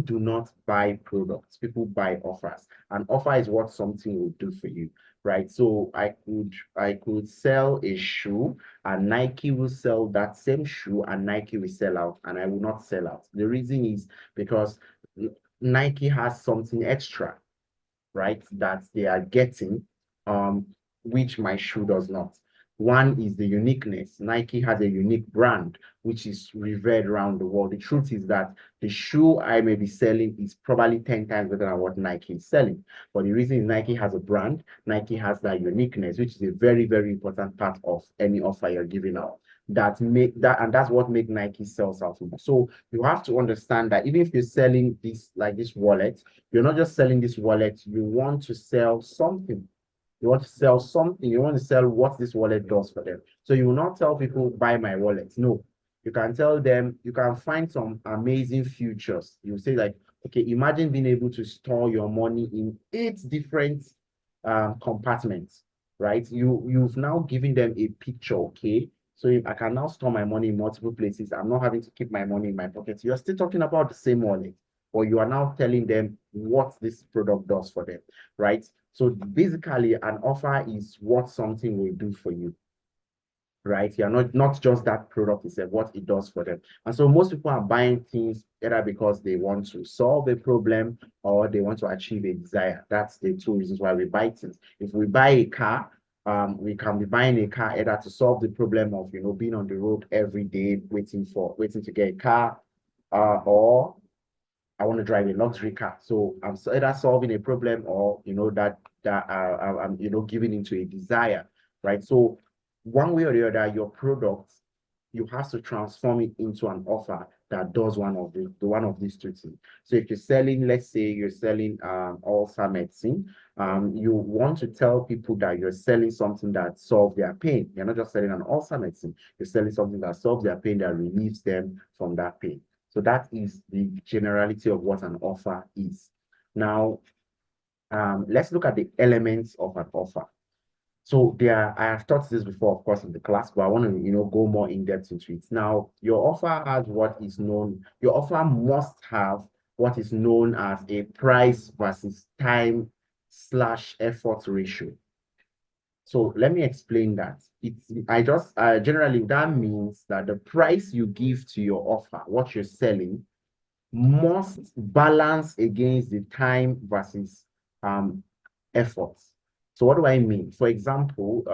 do not buy products. People buy offers. An offer is what something will do for you, right? So I could sell a shoe, and Nike will sell that same shoe, and Nike will sell out, and I will not sell out. The reason is because Nike has something extra, right, that they are getting, um, which my shoe does not. One is the uniqueness. Nike has a unique brand, which is revered around the world. The truth is that the shoe I may be selling is probably 10 times better than what Nike is selling. But the reason is Nike has a brand, Nike has that uniqueness, which is a very, very important part of any offer you're giving out. And that's what make Nike sell something. So you have to understand that even if you're selling this, like this wallet, you're not just selling this wallet, you want to sell something. You want to sell something, you want to sell what this wallet does for them. So you will not tell people, buy my wallet. No, you can tell them, you can find some amazing features. You say like, okay, imagine being able to store your money in 8 different compartments, right? You've now given them a picture, okay? So if I can now store my money in multiple places, I'm not having to keep my money in my pocket. You're still talking about the same wallet, or you are now telling them what this product does for them, right? So basically, an offer is what something will do for you, right? You're not just that product itself, what it does for them. And so most people are buying things either because they want to solve a problem or they want to achieve a desire. That's the 2 reasons why we buy things. If we buy a car, we can be buying a car either to solve the problem of being on the road every day, waiting to get a car, or I want to drive a luxury car. So I'm either solving a problem or I'm giving into a desire, right? So one way or the other, your product, you have to transform it into an offer that does one of these 2 things. So if you're selling, let's say you're selling ulcer medicine, you want to tell people that you're selling something that solves their pain. You're not just selling an ulcer medicine, you're selling something that solves their pain, that relieves them from that pain. So that is the generality of what an offer is. Now, let's look at the elements of an offer. So I have taught this before, of course, in the class, but I want to, go more in depth into it. Now, your offer must have what is known as a price versus time/effort ratio. So let me explain that. Generally, that means that the price you give to your offer, what you're selling, must balance against the time versus effort. So what do I mean? For example,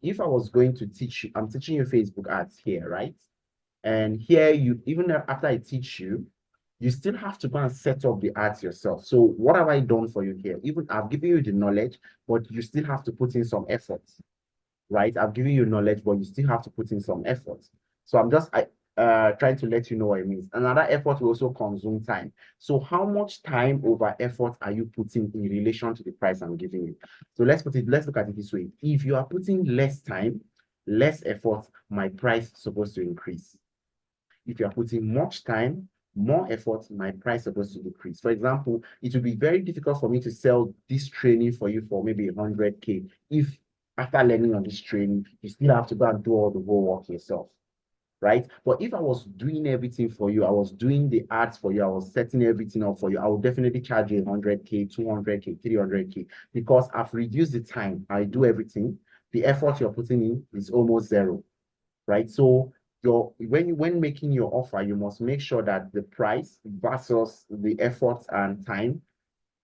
if I was going to teach you, I'm teaching you Facebook ads here, right? And here, even after I teach you, you still have to go and set up the ads yourself. So what have I done for you here? Even I've given you the knowledge, but you still have to put in some effort, right? I've given you knowledge, but you still have to put in some effort. So I'm just trying to let you know what it means. Another effort will also consume time. So how much time over effort are you putting in relation to the price I'm giving you? So let's look at it this way. If you are putting less time, less effort, my price is supposed to increase. If you are putting much time, more effort, my price is supposed to decrease. For example, it will be very difficult for me to sell this training for you for maybe 100K if after learning on this training, you still have to go and do all the whole work yourself, right? But if I was doing everything for you, I was doing the ads for you, I was setting everything up for you, I would definitely charge you 100K, 200K, 300K, because I've reduced the time. I do everything. The effort you're putting in is almost zero, right? So when making your offer, you must make sure that the price versus the effort and time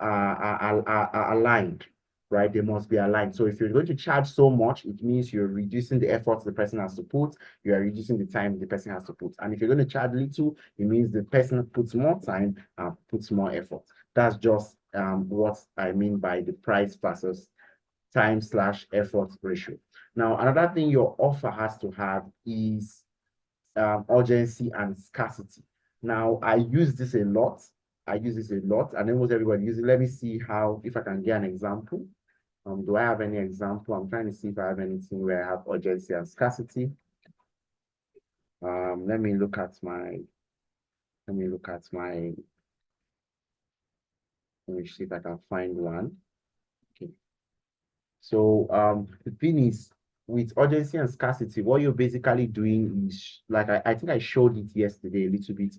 are aligned, right? They must be aligned. So if you're going to charge so much, it means you're reducing the effort the person has to put, you are reducing the time the person has to put. And if you're going to charge little, it means the person puts more time and puts more effort. That's just what I mean by the price versus time/effort ratio. Now, another thing your offer has to have is urgency and scarcity. Now, I use this a lot. And almost everybody uses it. Let me see if I can get an example. Do I have any example? I'm trying to see if I have anything where I have urgency and scarcity. Let me look at my, let me see if I can find one. Okay. So the thing is, with urgency and scarcity, what you're basically doing is, like I think I showed it yesterday a little bit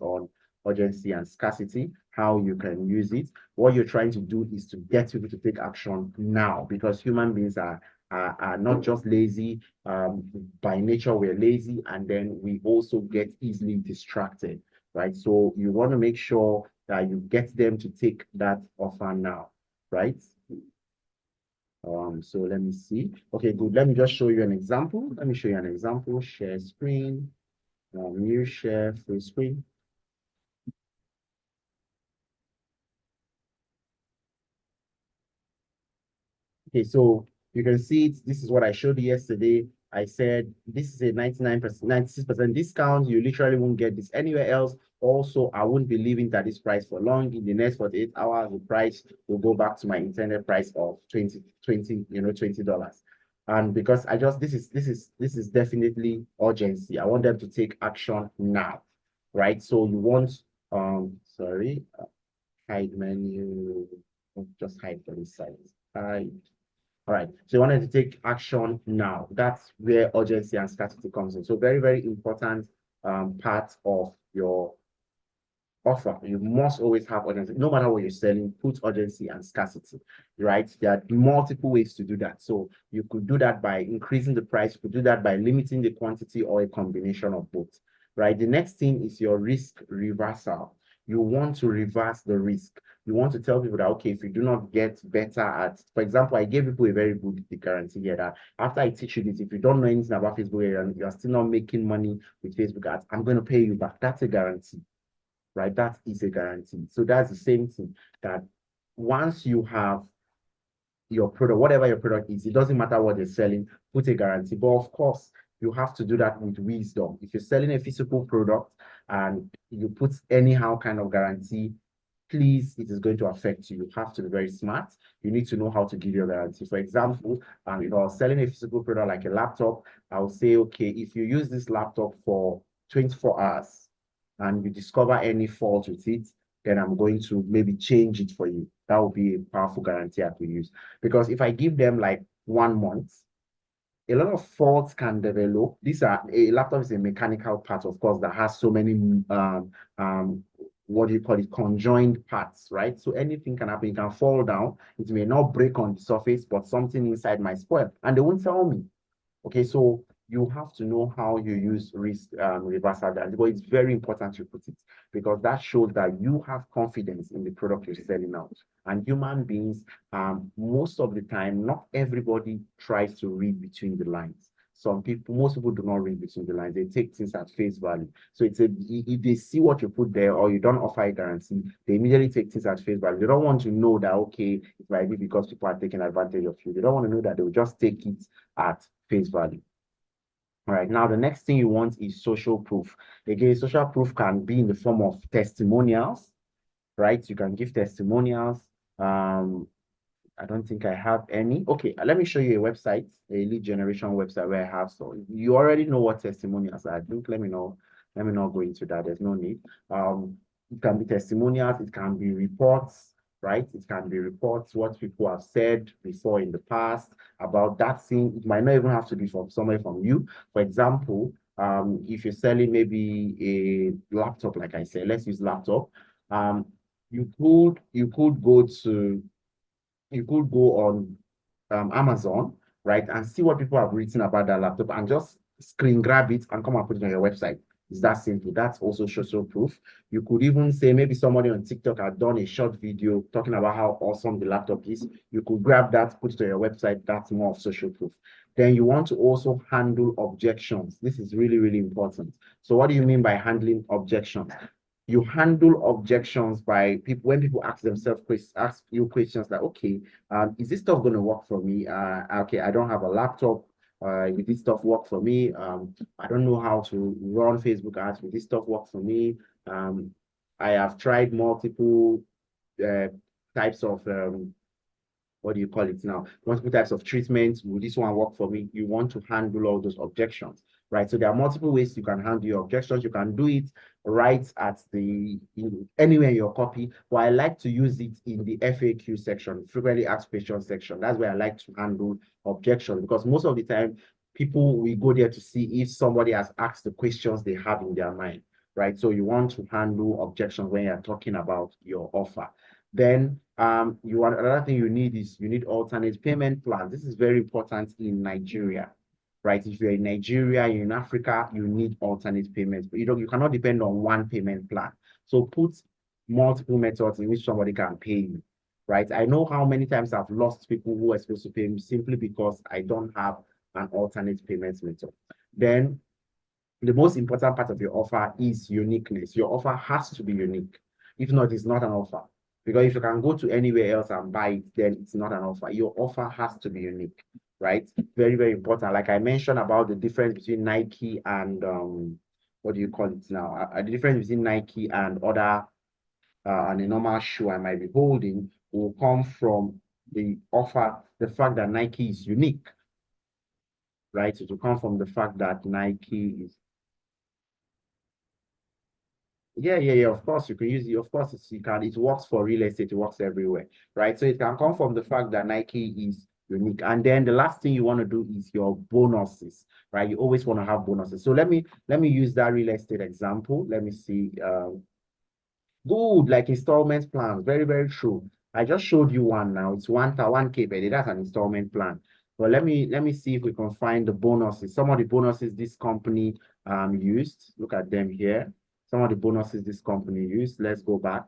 urgency and scarcity, how you can use it. What you're trying to do is to get people to take action now, because human beings are not just lazy. By nature, we're lazy, and then we also get easily distracted, right? So you want to make sure that you get them to take that offer now, right? So let me see. Okay, good. Let me just show you an example. Let me show you an example. Share screen, new share full screen. Okay, so you can see it. This is what I showed you yesterday. I said this is a 99%, 96% discount. You literally won't get this anywhere else. Also, I won't be leaving at this price for long. In the next 48 hours, the price will go back to my intended price of 20, $20. And because I just this is definitely urgency. I want them to take action now, right? So you want sorry, hide menu, just hide for this side. Hide. All right, so you wanted to take action now. That's where urgency and scarcity comes in. So very, very important part of your offer. You must always have urgency. No matter what you're selling, put urgency and scarcity, right? There are multiple ways to do that. So you could do that by increasing the price. You could do that by limiting the quantity, or a combination of both, right? The next thing is your risk reversal. You want to reverse the risk. You want to tell people that, okay, if you do not get better at, for example, I gave people a very good guarantee here that after I teach you this, if you don't know anything about Facebook and you're still not making money with Facebook ads, I'm going to pay you back. That's a guarantee, right? That is a guarantee. So that's the same thing, that once you have your product, whatever your product is, it doesn't matter what they're selling, put a guarantee. But of course, you have to do that with wisdom. If you're selling a physical product and you put anyhow kind of guarantee, please, it is going to affect you. You have to be very smart. You need to know how to give your guarantee. For example, if I was selling a physical product like a laptop, I will say, okay, if you use this laptop for 24 hours and you discover any fault with it, then I'm going to maybe change it for you. That would be a powerful guarantee I could use. Because if I give them like 1 month, a lot of faults can develop. A laptop is a mechanical part, of course, that has so many um what do you call it, conjoined parts, right? So anything can happen. It can fall down. It may not break on the surface, but something inside might spoil, and they won't tell me. Okay, so you have to know how you use risk reversal guarantee, but it's very important you put it, because that shows that you have confidence in the product you're selling out. And human beings, most of the time, not everybody tries to read between the lines. Most people do not read between the lines. They take things at face value. So if they see what you put there, or you don't offer a guarantee, they immediately take things at face value. They don't want to know that, okay, it might be because people are taking advantage of you. They don't want to know that. They will just take it at face value. All right, now the next thing you want is social proof. Again, social proof can be in the form of testimonials, right? You can give testimonials. I don't think I have any. Okay, let me show you a website, a lead generation website where I have. So you already know what testimonials are. Don't let me know. Let me not go into that. There's no need. It can be testimonials. It can be reports, right? It can be reports, what people have said before in the past about that thing. It might not even have to be from somewhere from you. For example, if you're selling maybe a laptop, like I said, let's use laptop. Um, you could go on Amazon, right, and see what people have written about that laptop, and just screen grab it and come and put it on your website. It's that simple. That's also social proof. You could even say maybe somebody on TikTok had done a short video talking about how awesome the laptop is. You could grab that, put it on your website. That's more of social proof. Then you want to also handle objections. This is really, really important. So what do you mean by handling objections? You handle objections by people when people ask you questions like, okay, is this stuff going to work for me? Okay, I don't have a laptop. Will this stuff work for me? I don't know how to run Facebook ads. Will this stuff work for me? I have tried multiple uh, types of what do you call it now? Multiple types of treatments. Will this one work for me? You want to handle all those objections, right? So there are multiple ways you can handle your objections. You can do it right at anywhere in your copy, but I like to use it in the FAQ section, frequently asked questions section. That's where I like to handle objections, because most of the time people will go there to see if somebody has asked the questions they have in their mind, right? So you want to handle objections when you're talking about your offer. Then you want another thing you need is you need alternate payment plans. This is very important in Nigeria, right? If you're in Nigeria, you're in Africa, you need alternate payments, but you cannot depend on one payment plan. So put multiple methods in which somebody can pay you, right? I know how many times I've lost people who are supposed to pay me simply because I don't have an alternate payment method. Then the most important part of your offer is uniqueness. Your offer has to be unique. If not, it's not an offer. Because if you can go to anywhere else and buy it, then it's not an offer. Your offer has to be unique, right? Very, very important. Like I mentioned about the difference between Nike and what do you call it now? The difference between Nike and other and a normal shoe I might be holding will come from the offer, the fact that Nike is unique, right? It will come from the fact that Nike is. Yeah. Of course, you can use it. Of course, you can. It works for real estate. It works everywhere, right? So it can come from the fact that Nike is unique. And then the last thing you want to do is your bonuses, right? You always want to have bonuses. So let me use that real estate example. Let me see. Good, like installment plans. Very, very true. I just showed you one now. It's 1K per day. That's an installment plan. But let me see if we can find the bonuses. Some of the bonuses this company used. Look at them here. Some of the bonuses this company used. Let's go back.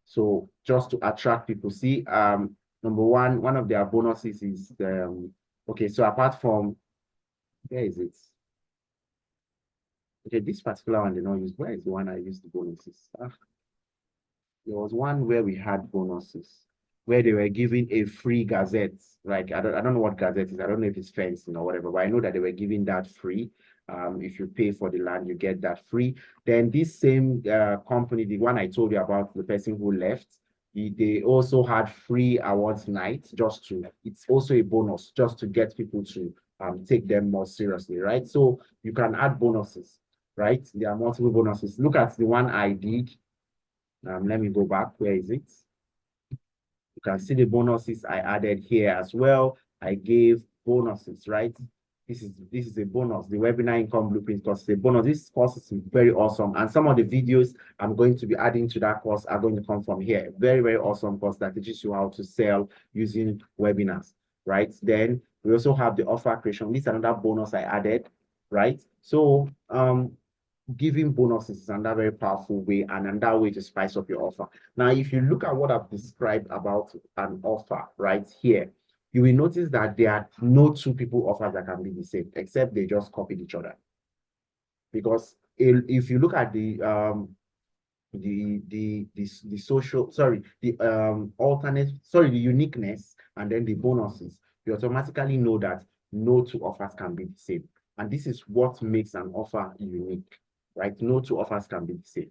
So just to attract people. See, number one of their bonuses is the okay, so apart from where is it? Okay, this particular one they don't use. Where is the one I used the bonuses? There was one where we had bonuses, where they were giving a free gazette. Like I don't know what gazette is. I don't know if it's fencing or whatever, but I know that they were giving that free. If you pay for the land, you get that free. Then this same company, the one I told you about, the person who left, they also had free awards night. It's also a bonus just to get people to take them more seriously, right? So you can add bonuses, right? There are multiple bonuses. Look at the one I did. Let me go back. Where is it? You can see the bonuses I added here as well. I gave bonuses, right? This is a bonus, the webinar income blueprint course is a bonus. This course is very awesome. And some of the videos I'm going to be adding to that course are going to come from here. Very, very awesome course that teaches you how to sell using webinars, right? Then we also have the offer creation. This is another bonus I added, right? So giving bonuses is another very powerful way and another way to spice up your offer. Now, if you look at what I've described about an offer right here, you will notice that there are no two people offers that can be the same, except they just copied each other. Because if you look at the social, sorry, the alternate, sorry, the uniqueness and then the bonuses, you automatically know that no two offers can be the same. And this is what makes an offer unique, right? No two offers can be the same.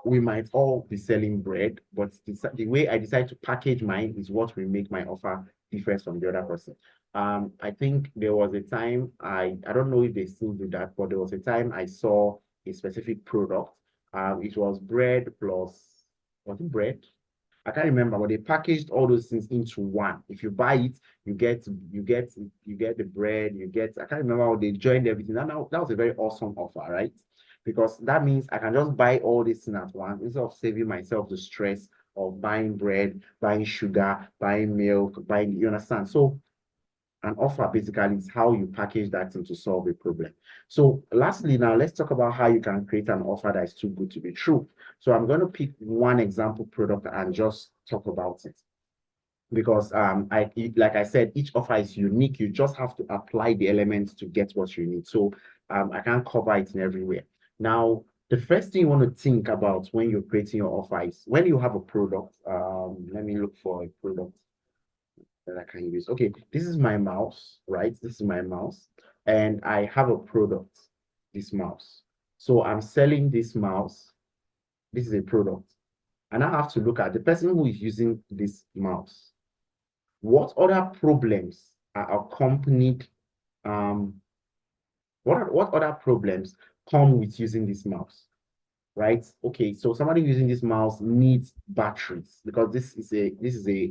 We might all be selling bread, but the way I decide to package mine is what will make my offer different from the other person. I think there was a time I don't know if they still do that, but there was a time I saw a specific product. It was bread plus, was it bread? I can't remember, but they packaged all those things into one. If you buy it, you get the bread, I can't remember how they joined everything. That was a very awesome offer, right? Because that means I can just buy all this thing at once instead of saving myself the stress of buying bread, buying sugar, buying milk, you understand? So an offer basically is how you package that thing to solve a problem. So lastly, now let's talk about how you can create an offer that is too good to be true. So I'm going to pick one example product and just talk about it. Because like I said, each offer is unique. You just have to apply the elements to get what you need. So I can't cover it in everywhere. Now, the first thing you want to think about when you're creating your offer is when you have a product. Let me look for a product that I can use. Okay, this is my mouse, right? This is my mouse, and I have a product, this mouse. So I'm selling this mouse. This is a product. And I have to look at the person who is using this mouse. What other problems are accompanied? What other problems come with using this mouse? right? Okay, so somebody using this mouse needs batteries because this is a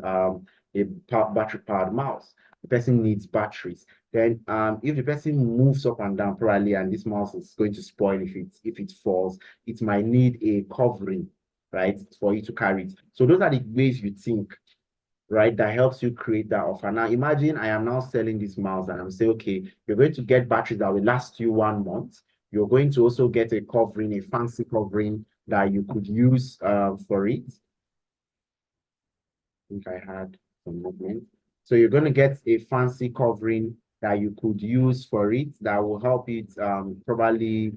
battery powered mouse. The person needs batteries. Then if the person moves up and down probably and this mouse is going to spoil if it falls, it might need a covering, right, for you to carry it. So those are the ways you think, right, that helps you create that offer. Now imagine I am now selling this mouse and I'm saying, okay, you're going to get batteries that will last you 1 month. You're going to also get a covering, a fancy covering that you could use for it. I think I had some movement. So you're going to get a fancy covering that you could use for it that will help it probably,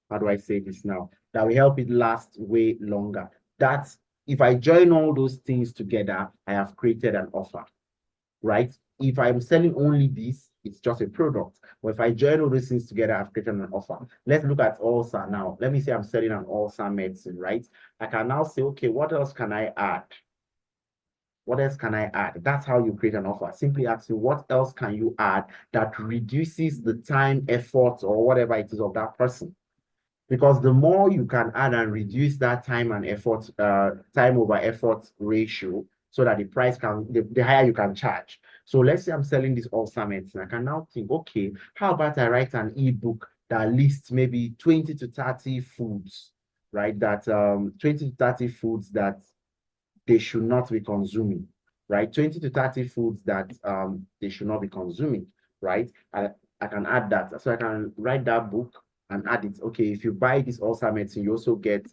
how do I say this now? That will help it last way longer. That's if I join all those things together, I have created an offer, right? If I'm selling only this, it's just a product. But if I join all those things together, I've created an offer. Let's look at ulcer now. Let me say I'm selling an ulcer medicine, right? I can now say, okay, what else can I add? What else can I add? That's how you create an offer. Simply ask you, what else can you add that reduces the time, effort, or whatever it is of that person? Because the more you can add and reduce that time and effort, time over effort ratio, so that the higher you can charge. So let's say I'm selling this ulcer medicine. I can now think, okay, how about I write an ebook that lists maybe 20 to 30 foods, right? That 20 to 30 foods that they should not be consuming, right? 20 to 30 foods that they should not be consuming, right? I can add that. So I can write that book and add it. Okay, if you buy this ulcer medicine, you also get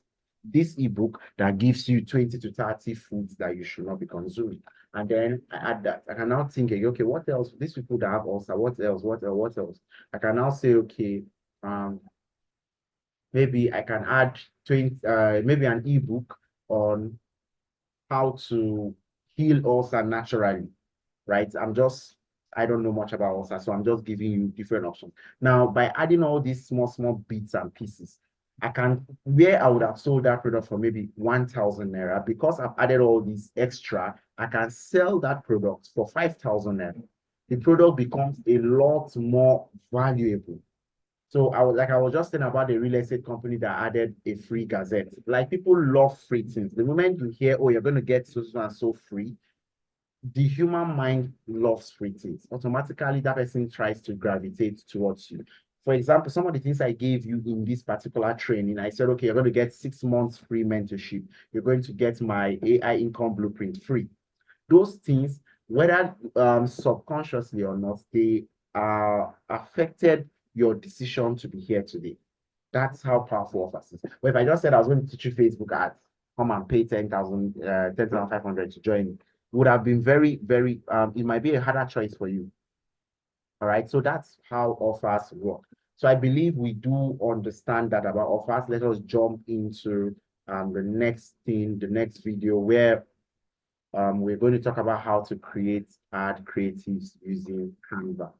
this ebook that gives you 20 to 30 foods that you should not be consuming. And then I add that. I can now think, okay, what else? These people that have ulcer, what else? What else? What else? I can now say, okay, um, maybe I can add 20, maybe an ebook on how to heal ulcer naturally, right? I don't know much about ulcer, so I'm just giving you different options. Now, by adding all these small, small bits and pieces, where I would have sold that product for maybe 1,000 naira, because I've added all these extra, I can sell that product for 5,000 naira. The product becomes a lot more valuable. So I was just saying about the real estate company that added a free gazette. Like people love free things. The moment you hear, oh, you're going to get so and so free, the human mind loves free things. Automatically, that person tries to gravitate towards you. For example, some of the things I gave you in this particular training, I said, okay, you're going to get 6 months free mentorship. You're going to get my AI income blueprint free. Those things, whether subconsciously or not, they affected your decision to be here today. That's how powerful offers is. But if I just said I was going to teach you Facebook ads, come and pay 10,500 to join, would have been very, very, it might be a harder choice for you. All right. So that's how offers work. So I believe we do understand that about offers. Let us jump into the next thing, the next video where we're going to talk about how to create ad creatives using Canva.